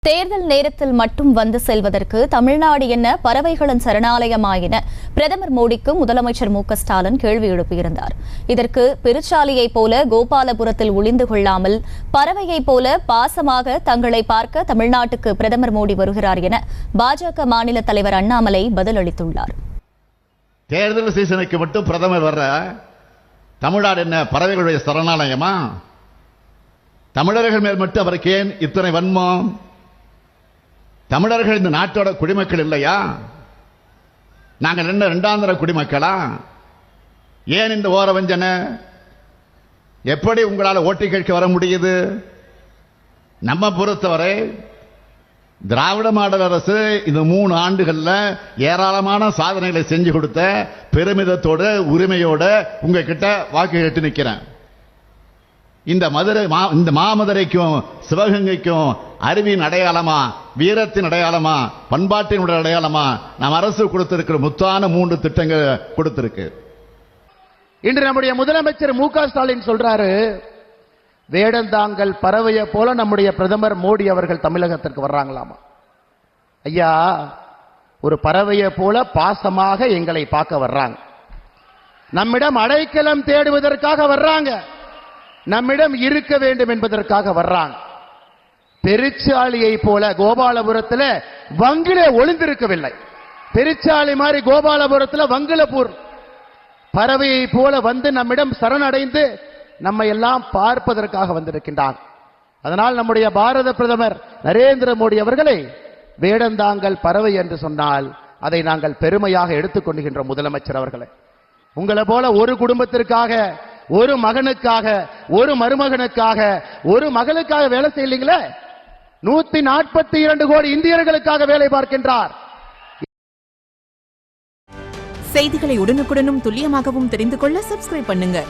தேர்தல் நேரத்தில் மட்டும் வந்து செல்வதற்கு தமிழ்நாடு என்ன பறவைகளின் சரணாலயமா என பிரதமர் மோடிக்கு முதலமைச்சர் மு.க.ஸ்டாலின் கேள்வி எழுப்பியிருந்தார். இதற்கு பெருச்சாலியைப் போல கோபாலபுரத்தில் ஒளிந்து கொள்ளாமல் பறவையைப் போல பாசமாக தங்களை பார்க்க தமிழ்நாட்டுக்கு பிரதமர் மோடி வருகிறார் என பாஜக மாநில தலைவர் அண்ணாமலை பதிலளித்துள்ளார். தேர்தல் சீசனுக்கு மட்டும் பிரதமர் வர்ற தமிழ்நாடு என்ன பறவைகளுடைய சரணாலயமா? தமிழர்கள் மேல் மட்டும் அவருக்கு ஏன் இத்தனை வன்மம்? தமிழர்கள் இந்த நாட்டோட குடிமக்கள் இல்லையா? நாங்கள் என்ன இரண்டாந்தர குடிமக்களா? ஏன் இந்த ஓரவஞ்சனை? எப்படி உங்களால் ஓட்டு கேட்க வர முடியுது? நம்ம பொறுத்தவரை திராவிட மாடல் அரசு இந்த 3 ஆண்டுகள்ல ஏராளமான சாதனைகளை செஞ்சு கொடுத்த பெருமிதத்தோட உரிமையோட உங்ககிட்ட வாக்கு கேட்டு நிற்கிறேன். இந்த மாமதுரைக்கும் சிவகங்கைக்கும் அறிவின் அடையாளமா, வீரத்தின் அடையாளமா, பண்பாட்டின் அடையாளமா நம் அரசு கொடுத்திருக்கிற முத்தான 3 திட்டங்கள் கொடுத்திருக்கு. இன்று நம்முடைய முதலமைச்சர் மு.க.ஸ்டாலின் சொல்றாரு, வேடந்தாங்கல் பறவையை போல நம்முடைய பிரதமர் மோடி அவர்கள் தமிழகத்திற்கு வர்றாங்களாமா. ஐயா, ஒரு பறவையை போல பாசமாக எங்களை பார்க்க வர்றாங்க. நம்மிடம் அடைக்கலம் தேடுவதற்காக வர்றாங்க. நம்மிடம் இருக்க வேண்டும் என்பதற்காக வர்றாங்க. பெருச்சாலியை போல கோபாலபுரத்தில் வங்கிலே ஒளிந்திருக்கவில்லை. பெருச்சாலி மாதிரி கோபாலபுரத்தில் வங்கிலப்பூர் பறவையை போல வந்து நம்மிடம் சரணடைந்து நம்மை எல்லாம் பார்ப்பதற்காக வந்திருக்கின்றார். அதனால் நம்முடைய பாரத பிரதமர் நரேந்திர மோடி அவர்களை வேடந்தாங்கல் பறவை என்று சொன்னால் அதை நாங்கள் பெருமையாக எடுத்துக்கொள்கின்ற முதலமைச்சர் அவர்களை, உங்களை போல ஒரு குடும்பத்திற்காக, ஒரு மகனுக்காக, ஒரு மருமகனுக்காக, ஒரு மகளுக்காக வேலை செய்யலீங்களே, 142 கோடி இந்தியர்களுக்காக வேலை பார்க்கின்றார். செய்திகளை உடனுக்குடனும் துல்லியமாகவும் தெரிந்து கொள்ள சப்ஸ்கிரைப் பண்ணுங்க.